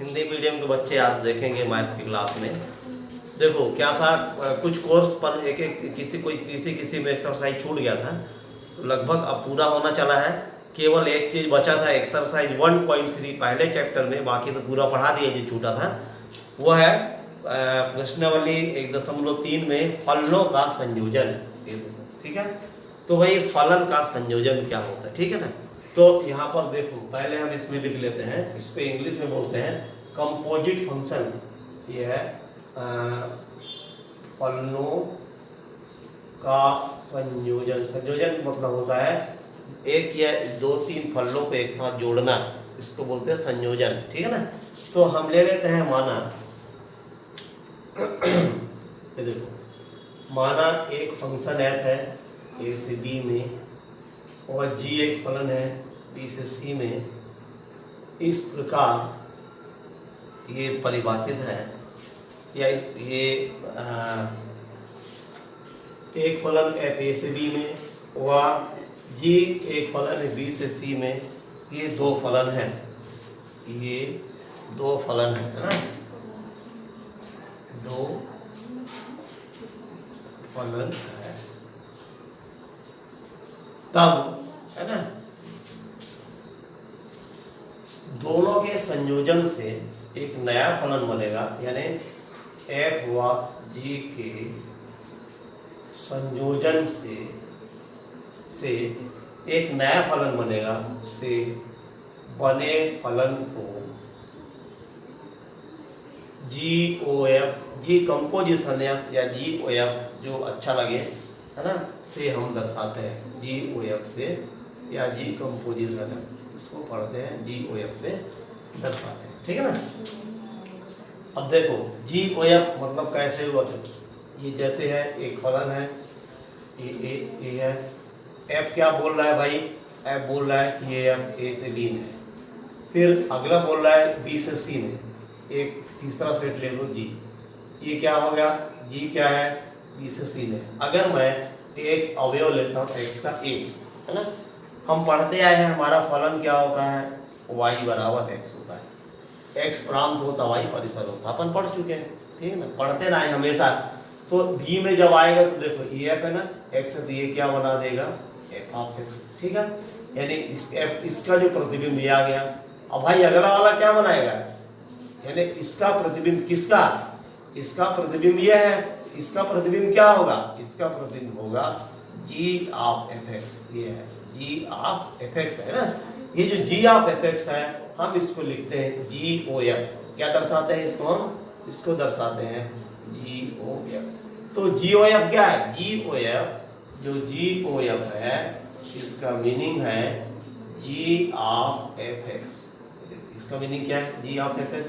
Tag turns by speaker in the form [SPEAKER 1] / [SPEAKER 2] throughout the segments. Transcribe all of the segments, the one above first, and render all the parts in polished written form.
[SPEAKER 1] Hindi medium के बच्चे आज देखेंगे मैथ्स की क्लास में। देखो क्या था, कुछ कोर्स पर एक एक किसी में एक्सरसाइज छूट गया था, तो लगभग अब पूरा होना चला है। केवल एक चीज़ बचा था, एक्सरसाइज 1.3 पहले चैप्टर में, बाकी तो पूरा पढ़ा दिया जो छूटा था। वो है प्रश्नावली 1.3 में फलनों का संयोजन। ठीक है, तो भाई फलन का संयोजन क्या होता है, ठीक है ना। तो यहाँ पर देखो, पहले हम इसमें लिख लेते हैं, इसको इंग्लिश में बोलते हैं कंपोजिट फंक्शन। ये है फलनों का संयोजन। संयोजन मतलब होता है एक या दो तीन फलों को एक साथ जोड़ना, इसको बोलते हैं संयोजन, ठीक है ना। तो हम ले लेते हैं माना ये देखो, माना एक फंक्शन f है a से b में, और g एक फलन है b से c में। इस प्रकार ये परिभाषित है, या ये एक फलन f a से b में व g एक फलन है b से c में। ये दो फलन है, ये दो फलन है ना, दो फलन है। तब है ना, दोनों के संयोजन से एक नया फलन बनेगा, यानी f व g के संयोजन से एक नया फलन बनेगा। से बने फलन को GOF, जी कंपोजिशन या GOF जो अच्छा लगे, है ना, से हम दर्शाते हैं। GOF से या जी कंपोजिशन है, इसको पढ़ते हैं GOF से दर्शाते हैं, ठीक है ना। अब देखो GOF मतलब कैसे हुआ, तो ये जैसे है एक फलन है, ए है, F क्या बोल रहा है भाई, F बोल रहा है कि ये F A से B में है। फिर अगला बोल रहा है B से C में। एक तीसरा सेट ले लो G, ये क्या हो गया, G क्या है, B से C में। अगर मैं एक अवयव लेता हूँ x का a, है ना, हम पढ़ते आए हैं हमारा फलन क्या होता है, y बराबर x होता है। x प्रांत होता y परिसर होता, अपन पढ़ चुके हैं, ठीक है ना, पढ़ते ना आए हमेशा। तो b में जब आएगा तो देखो ये f है ना, x है, तो ये क्या बना देगा, f ऑफ x, ठीक है। यानी इसका जो प्रतिबिंब ये आ गया। अब भाई अगला वाला क्या बनाएगा, यानी इसका प्रतिबिंब किसका, इसका प्रतिबिंब ये है, इसका प्रतिबिंब क्या होगा, इसका प्रतिबिंब होगा g ऑफ fx। ये है g ऑफ fx, है ना। ये जो g ऑफ fx है, हम इसको लिखते हैं GOF। क्या दर्शाते हैं इसको, हम इसको दर्शाते हैं GOF। तो GOF क्या है, GOF जो GOF है, इसका मीनिंग है g ऑफ fx। इसका मीनिंग क्या है, g ऑफ fx,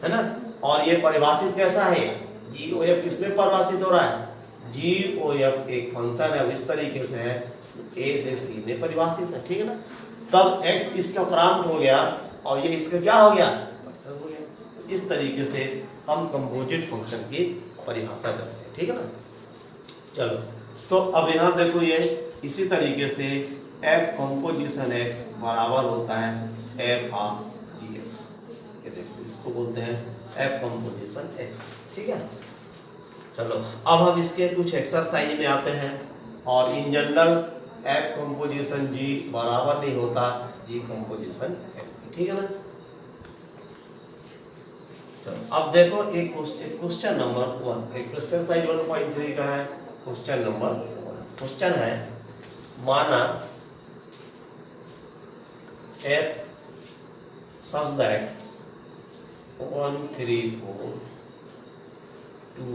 [SPEAKER 1] है ना। और ये परिभाषित कैसा है, GOF किसमें परिभाषित हो रहा है, GOF एक फंक्शन है, इस तरीके से है A से C में परिभाषित है, ठीक है ना। तब x इसका प्रांत हो गया और ये इसका क्या हो गया, परिसर हो गया। इस तरीके से हम कंपोजिट फंक्शन की परिभाषा करते हैं, ठीक है ना। चलो, तो अब यहाँ देखो, ये इसी तरीके से f कंपोजिशन x बराबर होता है f ऑफ gx। ये देखो, इसको बोलते हैं f कंपोजिशन x, ठीक है। चलो, अब हम इसके कुछ एक्सरसाइज में आते हैं। और in general f composition g बराबर नहीं होता g कंपोजिशन f, ठीक है ना। चलो, अब देखो एक क्वेश्चन नंबर 1, एक एक्सरसाइज 1.3 का है। क्वेश्चन नंबर 1 क्वेश्चन है, माना f such that 1 3 4 2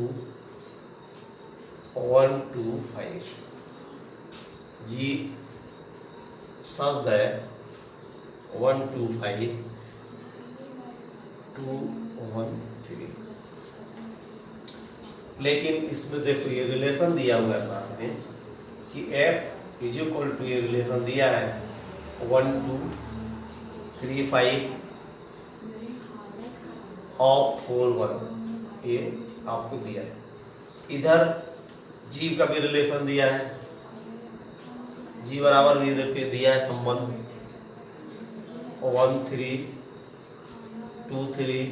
[SPEAKER 1] 1 2 5 g such that 1 2 5 2 1 3। लेकिन इसमें देखो ये रिलेशन दिया हुआ है साथ में कि f इज इक्वल टू, ये रिलेशन दिया है 1 2 3 5 ऑफ 4 1, ये आपको दिया है। इधर g का भी रिलेशन दिया है, g बराबर भी देखिए दिया है संबंध 1 3 2 3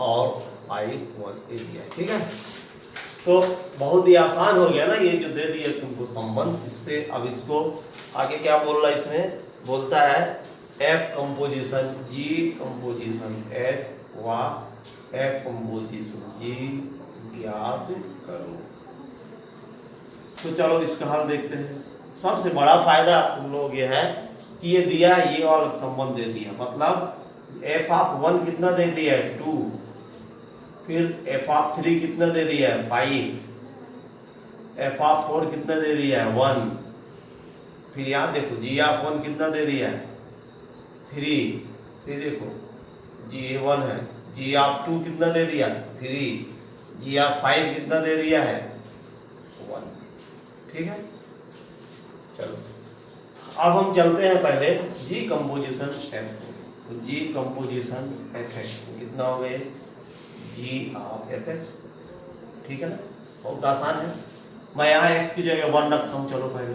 [SPEAKER 1] और 5 1 ये दिया, ठीक है। तो बहुत ही आसान हो गया ना ये जो दे दिया तुमको संबंध। इससे अब इसको आगे क्या बोल रहा है, इसमें बोलता है F composition g composition F व एफ कंपोजिशन जी ज्ञात करो। तो चलो इसका हल देखते हैं। सबसे बड़ा फायदा तुम लोग ये है कि ये दिया, ये और संबंध दे दिया, मतलब एफ ऑफ 1 कितना दे दिया है 2, फिर एफ ऑफ 3 कितना दे दिया है 5, एफ ऑफ 4 कितना दे दिया है 1, फिर यहाँ देखो जी ऑफ 1 कितना दे दिया है 3, फिर देखो जी 1 है, जी ऑफ 2 कितना दे दिया 3, जी ऑफ 5 कितना दे दिया है 1, ठीक है। चलो अब हम चलते हैं पहले जी कंपोजिशन एफ, तो जी कंपोजिशन एफ एक्स कितना हो गए जी ऑफ एफ एक्स, ठीक है ना, बहुत आसान है। मैं यहाँ एक्स की जगह 1 रखता हूँ, चलो पहले,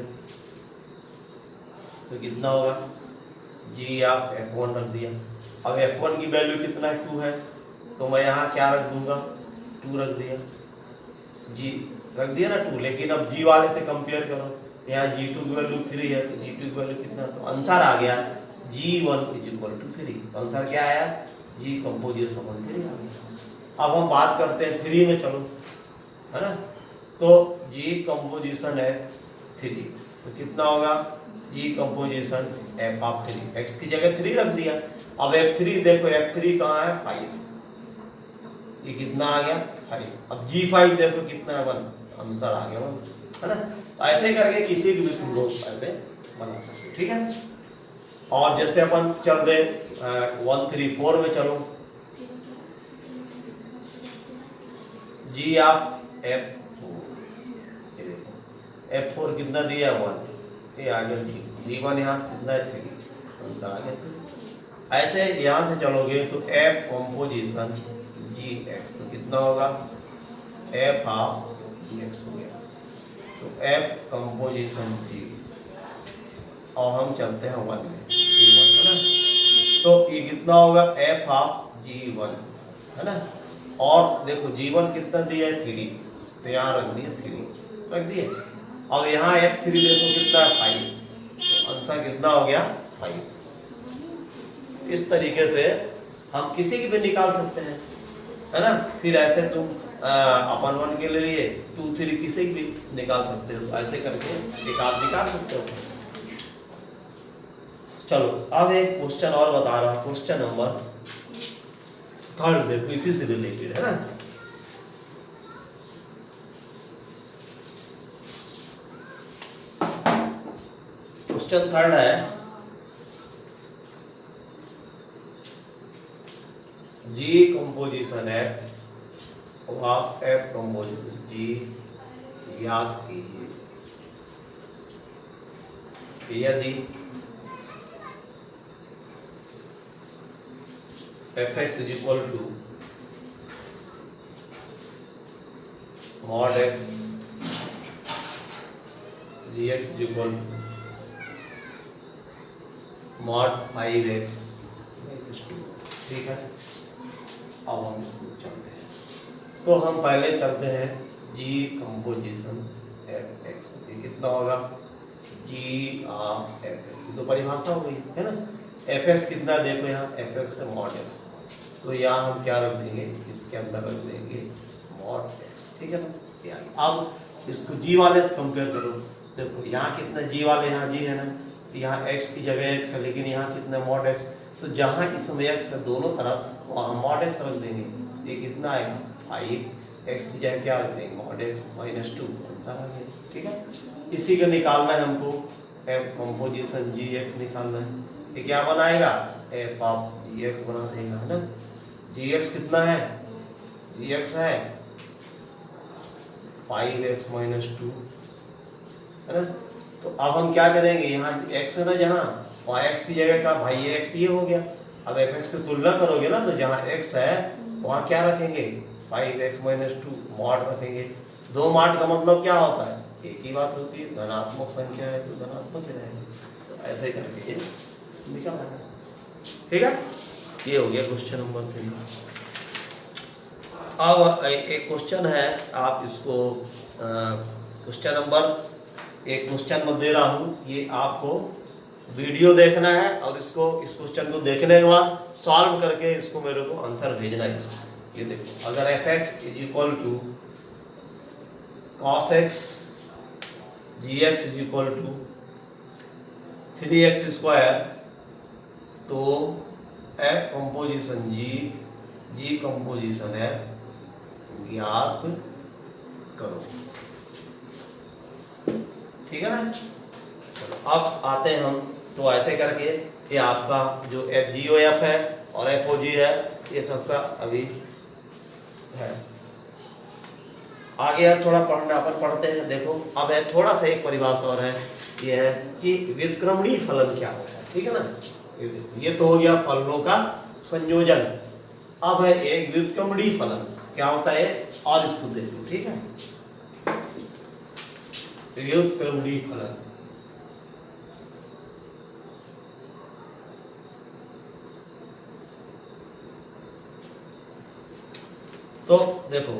[SPEAKER 1] तो कितना होगा जी ऑफ f1 रख दिया। अब f1 की वैल्यू कितना है 2 है, तो मैं यहाँ क्या रख दूंगा 2 रख दिया, जी रख दिया ना 2, लेकिन अब जी वाले से कंपेयर करो, यहाँ g2 की वैल्यू 3 है, तो g2 की वैल्यू कितना, तो आंसर आ गया g1 = 3, तो आंसर क्या आया जी कंपोजिशन 3 आ गया। अब हम बात करते हैं 3 में, चलो है ना, तो जी कंपोजिशन है 3, तो कितना होगा जी कंपोजिशन एफ ऑफ 3, एक्स की जगह 3 रख दिया। अब f3 देखो, f3 कहाँ है 5, ये कितना आ गया 5, अब g5 देखो कितना है 1, आंसर आ गया 1, है ना। ऐसे करके किसी भी तुम लोग ऐसे बना सकते हो, ठीक है। और जैसे अपन चल दे 1 3 4 में, चलो जी ऑफ f4 कितना दिया 1, ये आ गया g1 यहाँ से कितना है 3, आंसर आ गया 3। ऐसे यहाँ से चलोगे तो f कंपोजिशन gx, तो कितना होगा f ऑफ gx हो गया, तो f कंपोजिशन g, और हम चलते हैं 1 में g1, है ना, तो ये कितना होगा f ऑफ g1, है ना। और देखो g1 कितना दिया है 3, तो यहाँ रख दिया 3 रख दिए। अब यहाँ f3 देखो कितना है 5, तो आंसर कितना हो गया 5। इस तरीके से हम किसी की भी निकाल सकते हैं, है ना। फिर ऐसे तुम अपन 1 के लिए 2 3 किसी की भी निकाल सकते हो, ऐसे करके निकाल सकते हो। चलो अब एक क्वेश्चन और बता रहा हूँ, क्वेश्चन नंबर 3 देखो, इसी से रिलेटेड है ना। क्वेश्चन 3 है G composition F of F composition G याद कीजिए, यदि fx = mod x gx = mod 5x - 2, ठीक है। अब हम इसको चलते हैं, तो हम पहले चलते हैं जी कंपोजिशन एफ एक्स, ये कितना होगा जी ऑफ एफ एक्स, तो परिभाषा हो गई है ना। एफ एक्स कितना देखो यहाँ एफ एक्स है मॉड एक्स, तो यहाँ हम क्या रख देंगे, इसके अंदर रख देंगे मॉड एक्स, ठीक है ना। अब इसको जी वाले से कंपेयर करो, देखो यहाँ कितना जी वाले, यहाँ जी है ना, तो यहाँ एक्स की जगह एक्स है, लेकिन यहाँ कितना मॉड एक्स, तो जहाँ इसमें एक्स है दोनों तरफ वहाँ मॉड एक्स रख देंगे, ये कितना आएगा 5, एक्स की जगह क्या रख देंगे मॉड एक्स - 2, आंसर आ गया, ठीक है। इसी का निकालना है हमको, एफ कंपोजिशन जी एक्स निकालना है, ये क्या बनाएगा एफ ऑफ जी एक्स बना देगा, है ना। जी एक्स कितना है, जी एक्स है 5x - 2, है ना। तो अब हम क्या करेंगे, यहाँ x है ना, जहाँ वहाँ x की जगह का भाई ये x ये हो गया। अब fx से तुलना करोगे ना, तो जहाँ x है वहाँ क्या रखेंगे 5x - 2 मॉड रखेंगे। 2 मॉड का मतलब क्या होता है, एक ही बात होती है, धनात्मक संख्या है तो धनात्मक ही रहेगा, तो ऐसे करके निकल आएगा, ठीक है। ये हो गया क्वेश्चन नंबर 3। अब एक क्वेश्चन है, आप इसको क्वेश्चन नंबर, एक क्वेश्चन मैं दे रहा हूँ, ये आपको वीडियो देखना है और इसको, इस क्वेश्चन को देखने के बाद सॉल्व करके इसको मेरे को आंसर भेजना है। ये देखो, अगर f x is equal to cos x g x is equal to 3x square, तो f composition g composition f ज्ञात करो। ठीक है ना। चलो अब आते हैं हम, तो ऐसे करके ये आपका जो एफ जी ओ एफ है और एफ ओ जी है, ये सबका अभी है। आगे यार थोड़ा पढ़ना, अपन पढ़ते हैं। देखो अब है थोड़ा सा एक परिभाषा और है, ये है कि व्युत्क्रमणीय फलन क्या होता है। ठीक है ना। ये देखो, ये तो हो गया फलनों का संयोजन। अब है एक व्युत्क्रमणीय फलन क्या होता है, और इसको देखो। ठीक है, व्युत्क्रमणीय फलन। तो देखो,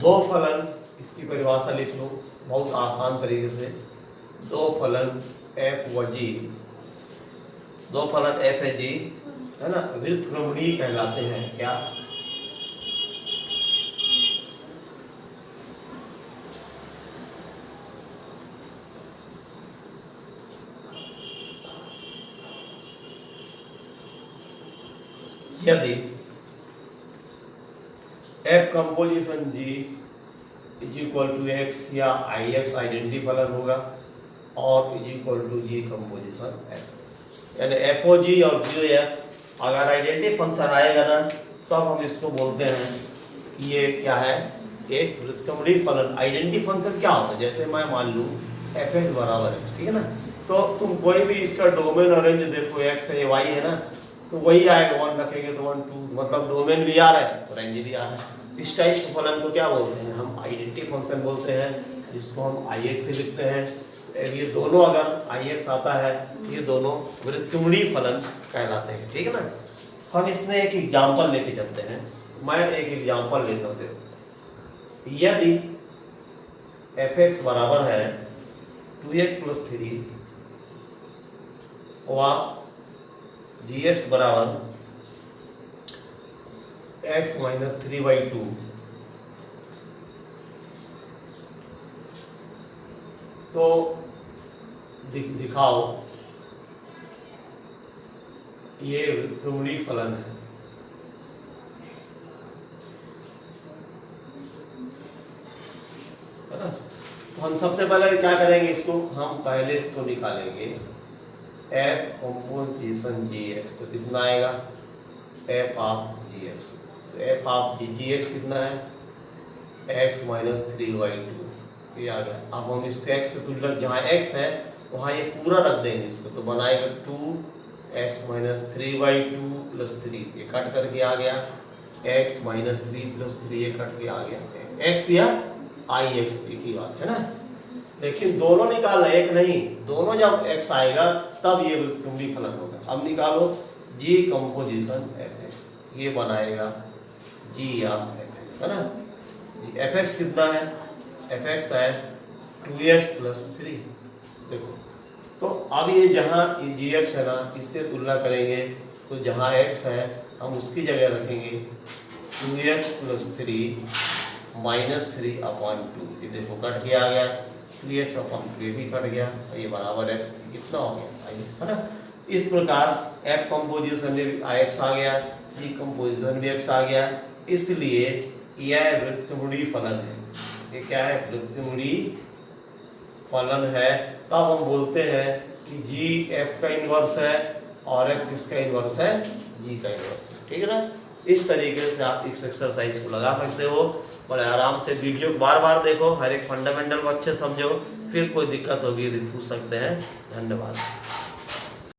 [SPEAKER 1] दो फलन, इसकी परिभाषा लिख लो बहुत आसान तरीके से। दो फलन एफ व जी, दो फलन एफ है जी, है ना, व्युत्क्रमणीय कहलाते हैं। क्या? यदि f composition g is equal to x या आई एक्स आइडेंटिटी फलन होगा, और is equal to g composition f, यानी एफ ओ जी और जी एफ अगर आइडेंटिटी फंक्शन आएगा ना, तब हम इसको बोलते हैं कि ये क्या है, एक व्युत्क्रमणीय फलन। आइडेंटिटी फंक्शन क्या होता है, जैसे मैं मान लूँ एफ एक्स बराबर है, ठीक है ना, तो तुम कोई भी इसका डोमेन और रेंज देखो, एक्स है वाई है ना, तो वही आएगा। 1 रखेंगे तो 1 2, मतलब डोमेन भी आ रहा है तो रेंज भी आ रहा है। इस टाइप के फलन को क्या बोलते हैं, हम आइडेंटिटी फंक्शन बोलते हैं, जिसको हम आई एक्स से लिखते हैं। ये दोनों अगर आई एक्स आता है, ये दोनों व्युत्क्रमणीय फलन कहलाते हैं। ठीक है ना। हम इसमें एक एग्जाम्पल लेके चलते हैं। मैं एक एग्जाम्पल लेता हूँ। यदि एफ एक्स बराबर है 2x + 3 व जी एक्स बराबर x - 3/2, तो दिखाओ ये व्युत्क्रमणीय फलन है। तो हम सबसे पहले क्या करेंगे, इसको हम पहले इसको निकालेंगे। एफ कंपोजिशन जी एक्स, तो कितना आएगा, एफ ऑफ जी एक्स। तो एफ ऑफ जी एक्स कितना है, x - 3/2, ये आ गया। अब हम इसको x से तुलना, जहाँ x है वहाँ ये पूरा रख देंगे इसको, तो बनाएगा 2x - 3/2 + 3, ये कट करके आ गया। x - 3 + 3 ये कट के आ गया। x या आई एक्स एक ही बात है ना, लेकिन दोनों निकालना, एक नहीं, दोनों जब x आएगा तब ये व्युत्क्रमणीय फलन होगा। अब निकालो जी कंपोजिशन एफ एक्स, ये बनाएगा जी या एफ एक्स, है ना। एफ एक्स कितना है, एफ एक्स है 2x + 3। देखो, तो अब ये जहाँ ये जी एक्स है ना, इससे तुलना करेंगे, तो जहाँ x है हम उसकी जगह रखेंगे 2x + 3 - 3/2। ये देखो कट के आ गया, 3x/2 ये भी कट गया, और ये बराबर x कितना हो गया, है ना। इस प्रकार f कंपोजिशन में भी x आ गया, g कंपोजिशन भी x आ गया, इसलिए यह व्युत्क्रमणीय फलन है। ये क्या है, व्युत्क्रमणीय फलन है। तब हम बोलते हैं कि g f का इन्वर्स है और f किसका इन्वर्स है, g का इन्वर्स है। ठीक है ना। इस तरीके से आप इस एक्सरसाइज को लगा सकते हो। बड़े आराम से वीडियो को बार बार देखो, हर एक फंडामेंटल को अच्छे समझो, फिर कोई दिक्कत होगी तो पूछ सकते हैं। धन्यवाद।